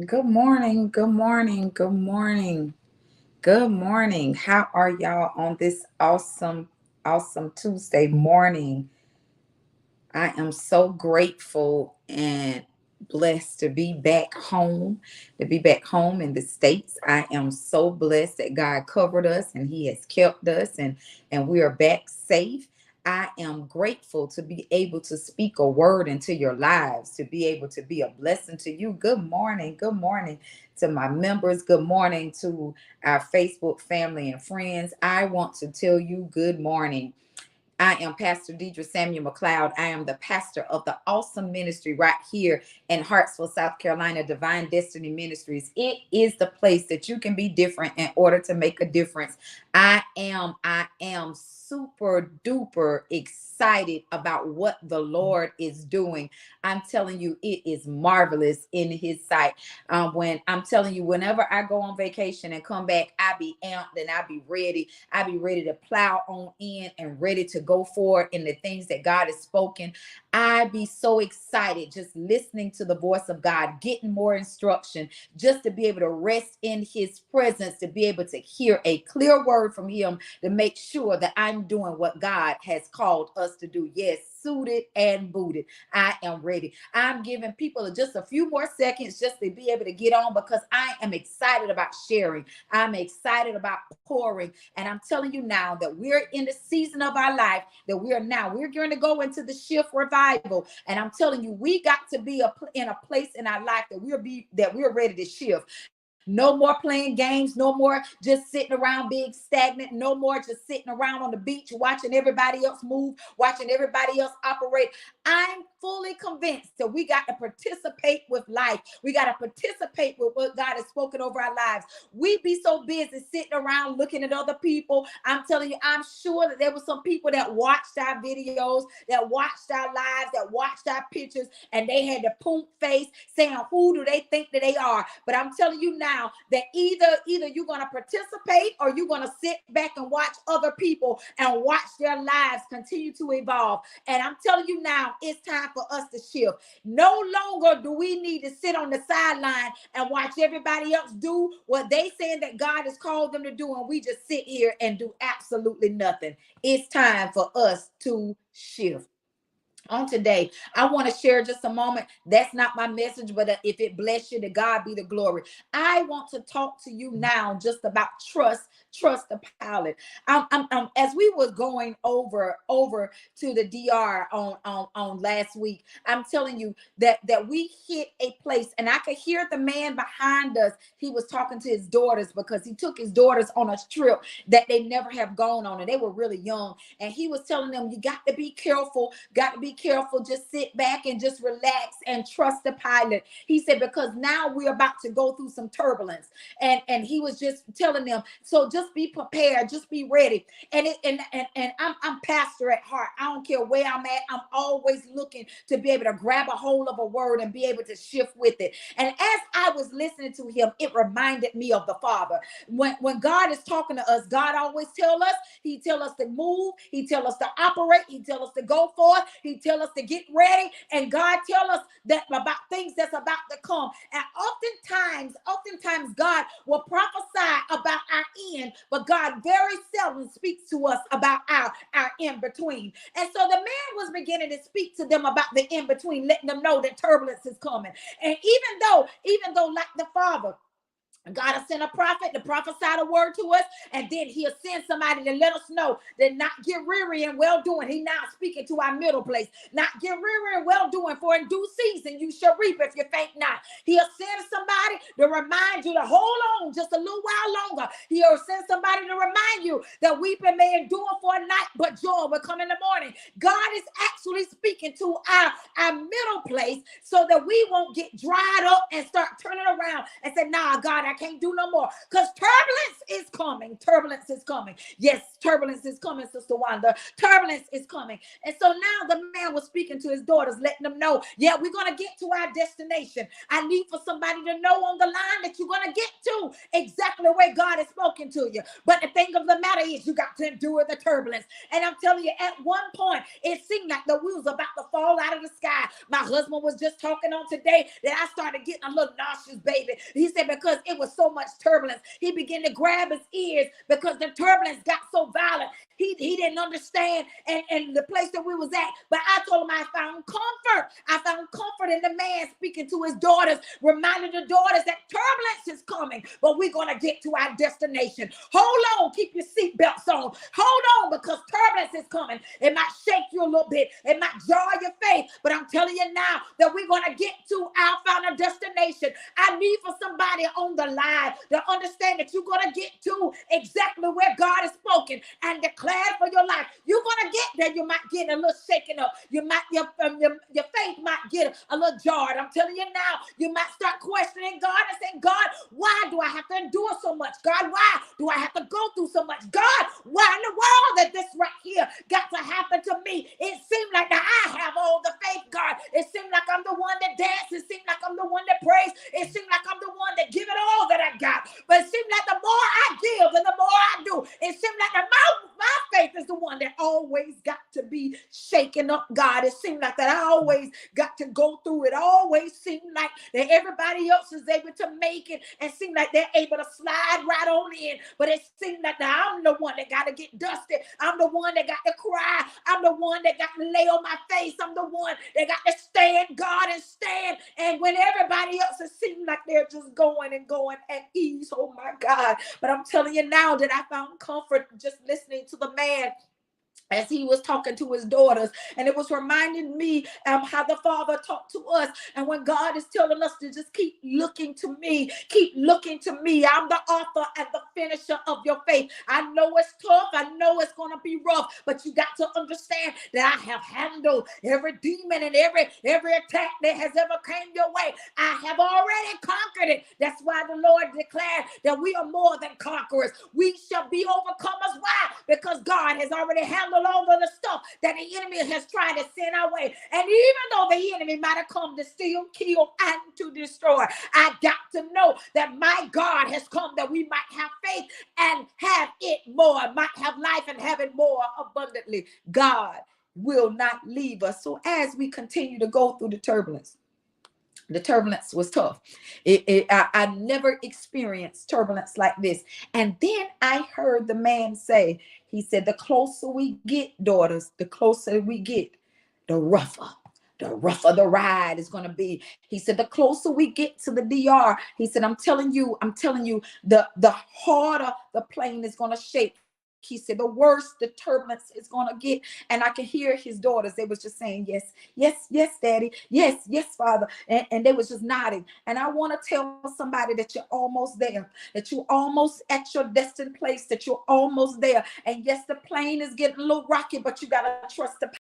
Good morning. Good morning. Good morning. Good morning. How are y'all on this awesome Tuesday morning? I am so grateful and blessed to be back home in the States. I am so blessed that God covered us and He has kept us and we are back safe. I am grateful to be able to speak a word into your lives, to be able to be a blessing to you. Good morning. Good morning to my members. Good morning to our Facebook family and friends. I want to tell you good morning. I am Pastor Deidre Samuel McLeod. I am the pastor of the awesome ministry right here in Hartsville, South Carolina, Divine Destiny Ministries. It is the place that you can be different in order to make a difference. I am super duper excited about what the Lord is doing. I'm telling you, it is marvelous in His sight. When I'm telling you, whenever I go on vacation and come back, I be amped and I be ready. I be ready to plow on in and ready to go forward in the things that God has spoken. I be so excited just listening to the voice of God, getting more instruction, just to be able to rest in His presence, to be able to hear a clear word from Him, to make sure that I'm doing what God has called us to do. Yes, suited and booted. I am ready. I'm giving people just a few more seconds just to be able to get on because I am excited about sharing. I'm excited about pouring. And I'm telling you now that we're in the season of our life that we're going to go into the shift revival. And I'm telling you, we got to be in a place in our life that we're ready to shift. No more playing games, no more just sitting around being stagnant, no more just sitting around on the beach watching everybody else move, watching everybody else operate. I'm fully convinced that we got to participate with life. We got to participate with what God has spoken over our lives. We be so busy sitting around looking at other people. I'm telling you, I'm sure that there were some people that watched our videos, that watched our lives, that watched our pictures, and they had the poop face saying, who do they think that they are? But I'm telling you now that either you're going to participate or you're going to sit back and watch other people and watch their lives continue to evolve. And I'm telling you now, it's time for us to shift. No longer do we need to sit on the sideline and watch everybody else do what they saying that God has called them to do, and we just sit here and do absolutely nothing. It's time for us to shift. On today, I want to share just a moment. That's not my message, but if it bless you, to God be the glory. I want to talk to you now just about trust the pilot. As we was going over to the DR on last week, I'm telling you that we hit a place, and I could hear the man behind us. He was talking to his daughters because he took his daughters on a trip that they never have gone on, and they were really young. And he was telling them, you got to be careful, just sit back and just relax and trust the pilot. He said, because now we're about to go through some turbulence. And he was just telling them, so just be prepared, just be ready. And I'm pastor at heart. I don't care where I'm at. I'm always looking to be able to grab a hold of a word and be able to shift with it. And as I was listening to him, it reminded me of the Father. When God is talking to us, God always tell us, He tell us to move, He tell us to operate, He tell us to go forth, He tell us to get ready, and God tell us that about things that's about to come. And oftentimes God will prophesy about our end, but God very seldom speaks to us about our in between. And so the man was beginning to speak to them about the in between, letting them know that turbulence is coming. And even though like the Father, God will send a prophet to prophesy the word to us, and then He'll send somebody to let us know that not get weary and well doing. He now speaking to our middle place. Not get weary and well doing, for in due season you shall reap if you faint not. He'll send somebody to remind you to hold on just a little while longer. He'll send somebody to remind you that weeping may endure for a night, but joy will come in the morning. God is actually speaking to our middle place so that we won't get dried up and start turning around and say, nah, God, I can't do no more. Because turbulence is coming. Turbulence is coming. Yes, turbulence is coming, Sister Wanda. Turbulence is coming. And so now the man was speaking to his daughters, letting them know, yeah, we're going to get to our destination. I need for somebody to know on the line that you're going to get to exactly where God has spoken to you. But the thing of the matter is, you got to endure the turbulence. And I'm telling you, at one point, it seemed like the wheels about to fall out of the sky. My husband was just talking on today that I started getting a little nauseous, baby. He said because it was so much turbulence, he began to grab his ears because the turbulence got so violent. He didn't understand and the place that we was at. But I told him I found comfort. I found comfort in the man speaking to his daughters, reminding the daughters that turbulence is coming, but we're going to get to our destination. Hold on. Keep your seatbelts on. Hold on, because turbulence is coming. It might shake you a little bit. It might jar your faith. But I'm telling you now that we're going to get to our final destination. I need for somebody on the line to understand that you're going to get to exactly where God has spoken and declared for your life. You're going to get there. You might get a little shaken up. Your faith might get a little jarred. I'm telling you now, you might start questioning God and saying, God, why do I have to endure so much? God, why do I have to go through so much? God, why in the world that this right here got to happen to me? It seemed like that I have all the faith, God. It seemed like I'm the one that dances. It seemed like I'm the one that prays. It seemed like I'm the one that give it all that I got. But it seemed like the more I give and the more I do, it seemed like my faith is the one that always got to be shaken up, God. It seemed like that I always got to go through it. Always seemed like that everybody else is able to make it and seem like they're able to slide right on in. But it seemed like that I'm the one that got to get dusted. I'm the one that got to cry. I'm the one that got to lay on my face. I'm the one that got to stand, God, and stand. And when everybody else, it seemed like they're just going and going at ease. Oh my God. But I'm telling you now that I found comfort just listening to the man as he was talking to his daughters, and it was reminding me how the Father talked to us. And when God is telling us to just keep looking to me, keep looking to me. I'm the author and the finisher of your faith. I know it's tough. I know it's going to be rough, but you got to understand that I have handled every demon and every attack that has ever came your way. I have already conquered it. That's why the Lord declared that we are more than conquerors. We shall be overcomers. Why? Because God has already handled all of the stuff that the enemy has tried to send our way. And even though the enemy might have come to steal, kill, and to destroy, I got to know that my God has come that we might have faith and have it more, might have life and have it more abundantly. God will not leave us. So as we continue to go through the turbulence was tough. I never experienced turbulence like this. And then I heard the man say, he said, the closer we get, daughters, the closer we get, the rougher the ride is going to be. He said, the closer we get to the DR, he said, I'm telling you, the harder the plane is going to shake. He said, the worse the turbulence is going to get. And I can hear his daughters. They was just saying, yes, yes, yes, daddy. Yes, yes, father. And they was just nodding. And I want to tell somebody that you're almost there, that you're almost at your destined place, that you're almost there. And yes, the plane is getting a little rocky, but you got to trust the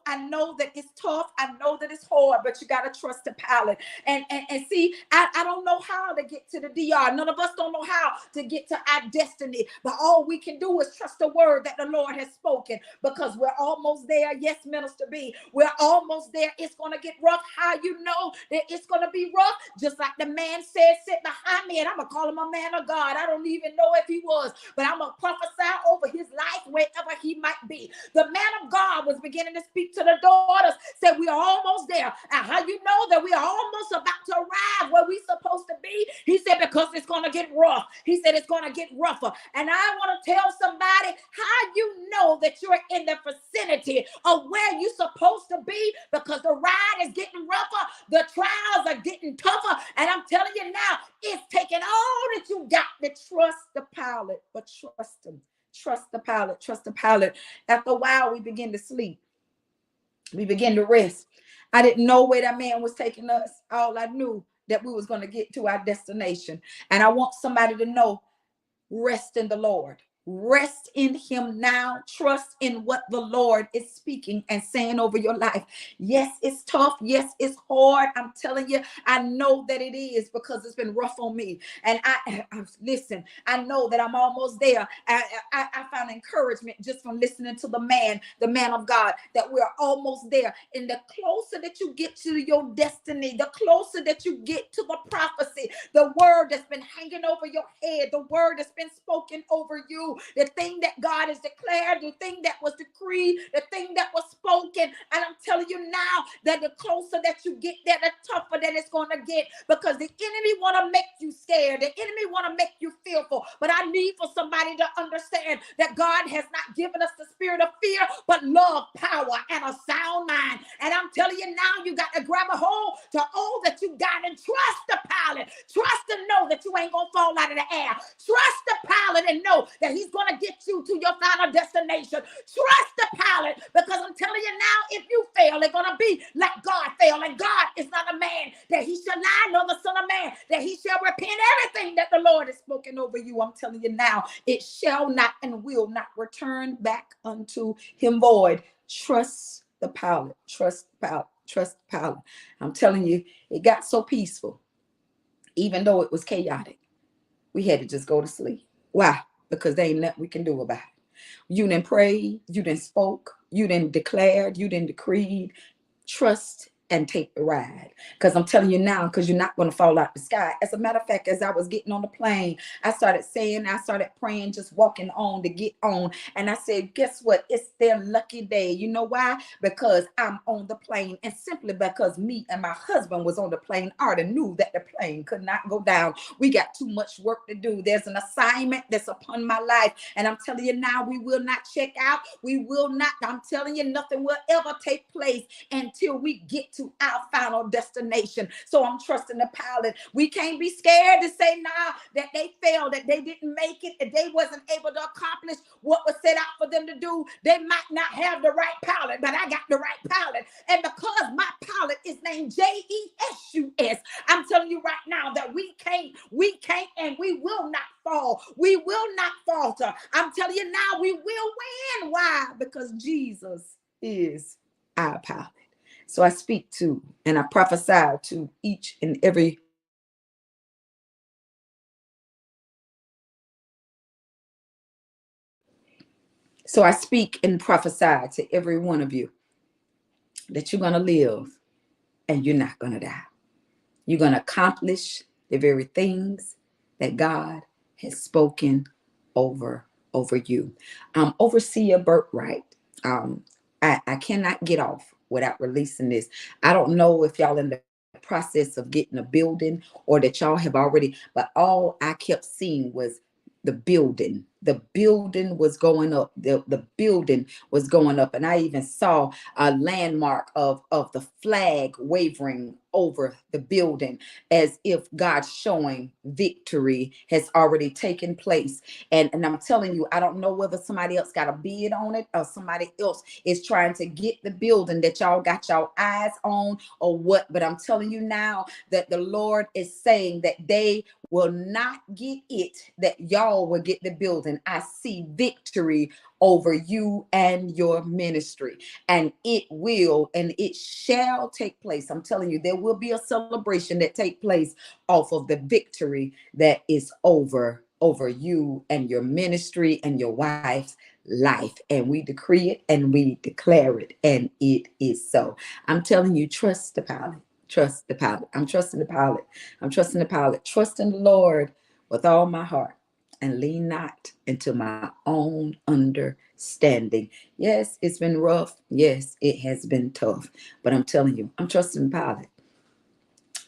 I know that it's tough. I know that it's hard, but you got to trust the pilot. And see, I don't know how to get to the DR. None of us don't know how to get to our destiny. But all we can do is trust the word that the Lord has spoken, because we're almost there. Yes, Minister B, we're almost there. It's going to get rough. How you know that it's going to be rough? Just like the man said, sit behind me, and I'm going to call him a man of God. I don't even know if he was, but I'm going to prophesy over his life wherever he might be. The man of God was beginning to speak to the daughters, said we are almost there. And how you know that we are almost about to arrive where we're supposed to be? He said, because it's going to get rough. He said it's going to get rougher. And I want to tell somebody how you know that you're in the vicinity of where you're supposed to be, because the ride is getting rougher, the trials are getting tougher. And I'm telling you now, it's taking all that you got to trust the pilot, but trust him. Trust the pilot. Trust the pilot. After a while, we begin to sleep. We began to rest. I didn't know where that man was taking us. All I knew that we was going to get to our destination. And I want somebody to know, rest in the Lord. Rest in him now. Trust in what the Lord is speaking and saying over your life. Yes, it's tough. Yes, it's hard. I'm telling you, I know that it is because it's been rough on me. And listen, I know that I'm almost there. I found encouragement just from listening to the man of God, that we're almost there. And the closer that you get to your destiny, the closer that you get to the prophecy, the word that's been hanging over your head, the word that's been spoken over you, the thing that God has declared, the thing that was decreed, the thing that was spoken. And I'm telling you now that the closer that you get there, the tougher that it's going to get, because the enemy want to make you scared. The enemy want to make you fearful. But I need for somebody to understand that God has not given us the spirit of fear, but love, power, and a sound mind. And I'm telling you now, you got to grab a hold to all that you got and trust the pilot. Trust and know that you ain't going to fall out of the air. Trust the pilot and know that he's going to get you to your final destination. Trust the pilot, because I'm telling you now, if you fail, it's going to be like God failed. And God is not a man that he shall lie, nor the son of man that he shall repent. Everything that the Lord has spoken over you, I'm telling you now, it shall not and will not return back unto him void. Trust the pilot. Trust the pilot. Trust the pilot. I'm telling you, it got so peaceful, even though it was chaotic. We had to just go to sleep. Why? Because there ain't nothing we can do about it. You didn't pray, you didn't spoke, you didn't declared, you didn't decreed. Trust and take the ride. Because I'm telling you now, because you're not going to fall out the sky. As a matter of fact, as I was getting on the plane, I started praying, just walking on to get on. And I said, guess what? It's their lucky day. You know why? Because I'm on the plane. And simply because me and my husband was on the plane, I already knew that the plane could not go down. We got too much work to do. There's an assignment that's upon my life. And I'm telling you now, we will not check out. We will not. I'm telling you, nothing will ever take place until we get to our final destination. So I'm trusting the pilot. We can't be scared to say now that they failed, that they didn't make it, that they wasn't able to accomplish what was set out for them to do. They might not have the right pilot, but I got the right pilot. And because my pilot is named Jesus, I'm telling you right now that we can't, and we will not fall. We will not falter. I'm telling you now, we will win. Why? Because Jesus is our pilot. So I speak to and I prophesy to each and every So I speak and prophesy to every one of you that you're going to live and you're not going to die. You're going to accomplish the very things that God has spoken over you. Overseer Birthright. I cannot get off without releasing this. I don't know if y'all in the process of getting a building or that y'all have already, but all I kept seeing was the building. The building was going up. The building was going up. And I even saw a landmark of the flag wavering over the building, as if God's showing victory has already taken place. And I'm telling you, I don't know whether somebody else got a bid on it or somebody else is trying to get the building that y'all got your eyes on or what. But I'm telling you now that the Lord is saying that they will not get it, that y'all will get the building. I see victory over you and your ministry, and it will and it shall take place. I'm telling you, there will be a celebration that take place off of the victory that is over you and your ministry and your wife's life. And we decree it and we declare it, and it is so. I'm telling you, trust the pilot. Trust the pilot. I'm trusting the pilot. I'm trusting the pilot. Trusting the Lord with all my heart, and lean not into my own understanding. Yes, it's been rough. Yes, it has been tough. But I'm telling you, I'm trusting the pilot.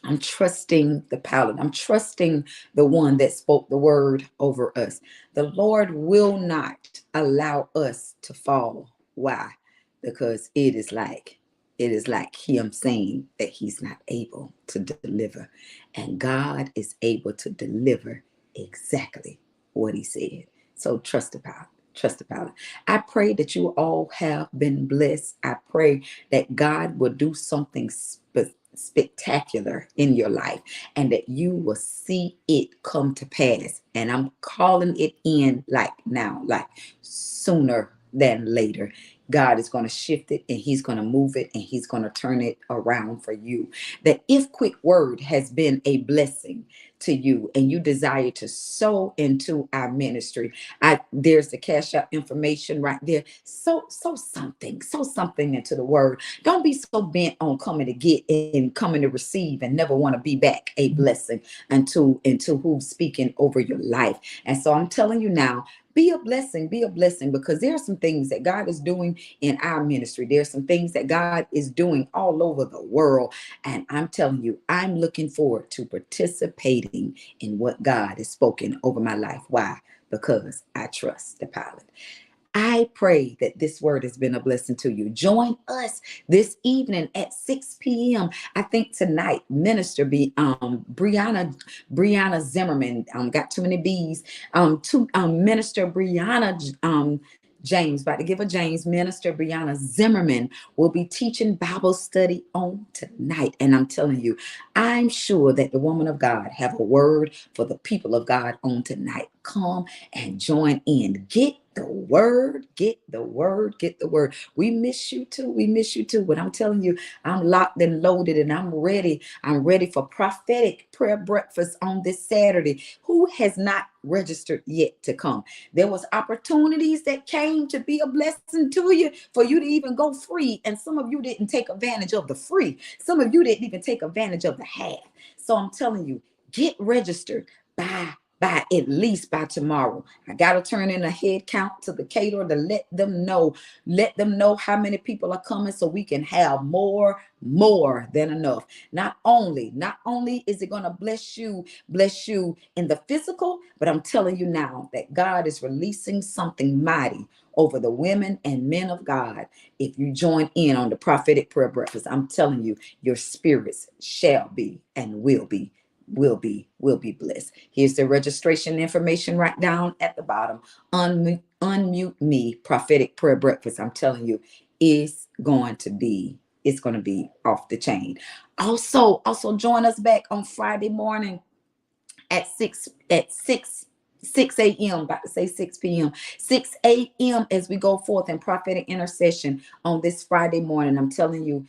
I'm trusting the pilot. I'm trusting the one that spoke the word over us. The Lord will not allow us to fall. Why? Because it is like him saying that he's not able to deliver. And God is able to deliver exactly what he said. So trust the pilot. Trust the pilot. I pray that you all have been blessed. I pray that God will do something spectacular in your life, and that you will see it come to pass. And I'm calling it in like now, like sooner than later. God is going to shift it, and he's going to move it, and he's going to turn it around for you. That if Quick Word has been a blessing to you and you desire to sow into our ministry, there's the cash out information right there. Sow something into the word. Don't be so bent on coming to get and coming to receive and never want to be back a blessing into who's speaking over your life. And so I'm telling you now, be a blessing, because there are some things that God is doing in our ministry. There's some things that God is doing all over the world. And I'm telling you, I'm looking forward to participating in what God has spoken over my life. Why? Because I trust the pilot. I pray that this word has been a blessing to you. Join us this evening at 6 p.m. I think tonight, Minister Brianna Zimmerman, got too many B's, Minister Brianna James, about to give a James, Minister Brianna Zimmerman will be teaching Bible study on tonight. And I'm telling you, I'm sure that the woman of God have a word for the people of God on tonight. Come and join in. Get the word, get the word, get the word. We miss you too. We miss you too. But I'm telling you, I'm locked and loaded, and I'm ready. I'm ready for prophetic prayer breakfast on this Saturday. Who has not registered yet to come? There was opportunities that came to be a blessing to you for you to even go free. And some of you didn't take advantage of the free. Some of you didn't even take advantage of the half. So I'm telling you, get registered by at least by tomorrow. I got to turn in a head count to the caterer to let them know how many people are coming, so we can have more than enough. Not only is it going to bless you in the physical, but I'm telling you now that God is releasing something mighty over the women and men of God. If you join in on the prophetic prayer breakfast, I'm telling you, your spirits shall be and will be blessed. Here's the registration information right down at the bottom. Unmute me, prophetic prayer breakfast. I'm telling you, it's going to be off the chain. Also join us back on Friday morning at 6 a.m. About to say 6 p.m. 6 a.m. as we go forth in prophetic intercession on this Friday morning. I'm telling you,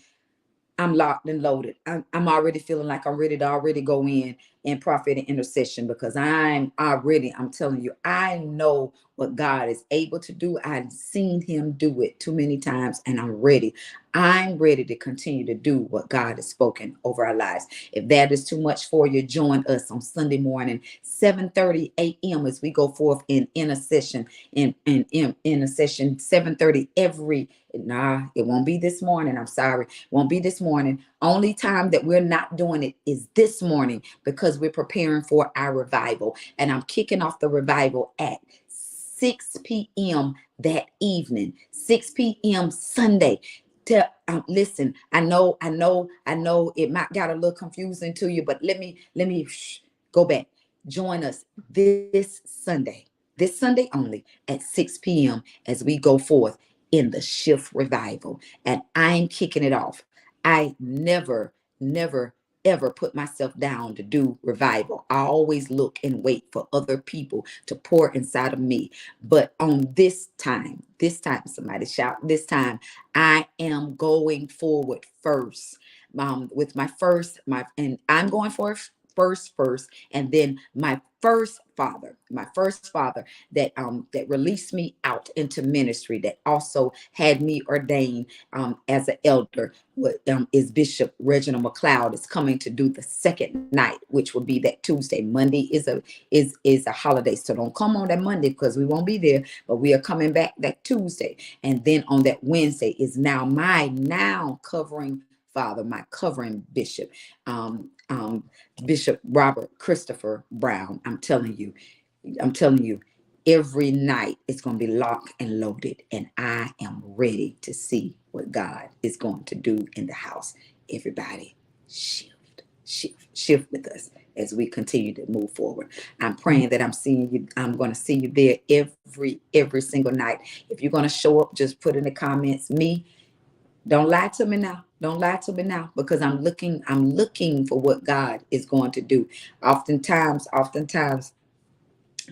I'm locked and loaded. I'm already feeling like I'm ready to already go in prophetic intercession, because I'm telling you, I know what God is able to do. I've seen him do it too many times, and I'm ready. I'm ready to continue to do what God has spoken over our lives. If that is too much for you, join us on Sunday morning, 7:30 a.m. as we go forth in intercession, in intercession, 7:30 it won't be this morning. I'm sorry. Won't be this morning. Only time that we're not doing it is this morning, because we're preparing for our revival. And I'm kicking off the revival at 6 p.m. that evening, 6 p.m. Sunday. Listen, I know it might got a little confusing to you, but let me go back. Join us this Sunday only at 6 p.m. as we go forth in the Shift Revival. And I'm kicking it off. I never, ever put myself down to do revival. I always look and wait for other people to pour inside of me. But on this time, somebody shout, this time, I am going forward first. With and I'm going for first, and then my first father that released me out into ministry, that also had me ordained as an elder, is Bishop Reginald McLeod, is coming to do the second night, which will be that Tuesday. Monday is a holiday, so don't come on that Monday, because we won't be there, but we are coming back that Tuesday. And then on that Wednesday is my covering father, my covering bishop, Bishop Robert Christopher Brown. I'm telling you, every night it's going to be locked and loaded, and I am ready to see what God is going to do in the house. Everybody shift with us as we continue to move forward. I'm praying that I'm going to see you there every single night. If you're going to show up, just put in the comments, me Don't lie to me now. Don't lie to me now, because I'm looking for what God is going to do. Oftentimes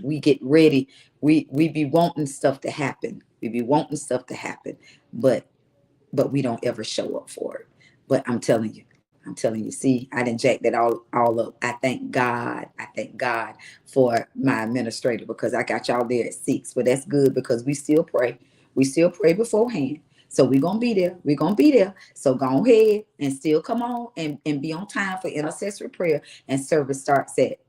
we get ready. We be wanting stuff to happen. We be wanting stuff to happen, but we don't ever show up for it. But I'm telling you, see, I didn't jack that all up. I thank God. I thank God for my administrator, because I got y'all there at 6. But that's good, because we still pray. We still pray beforehand. So we're gonna be there. We're gonna be there. So go ahead and still come on and be on time for intercessory prayer. And service starts at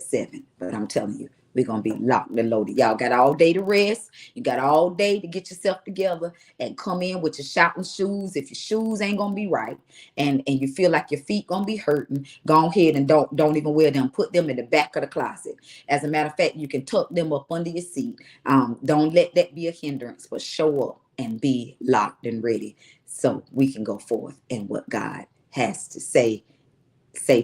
7. But I'm telling you, we're gonna be locked and loaded. Y'all got all day to rest. You got all day to get yourself together and come in with your shouting shoes. If your shoes ain't gonna be right, and you feel like your feet gonna be hurting, go ahead and don't even wear them. Put them in the back of the closet. As a matter of fact, you can tuck them up under your seat. Don't let that be a hindrance, but show up and be locked and ready, so we can go forth in what God has to say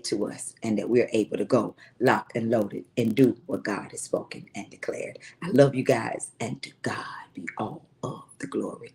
to us, and that we're able to go locked and loaded and do what God has spoken and declared. I love you guys, and to God be all of the glory.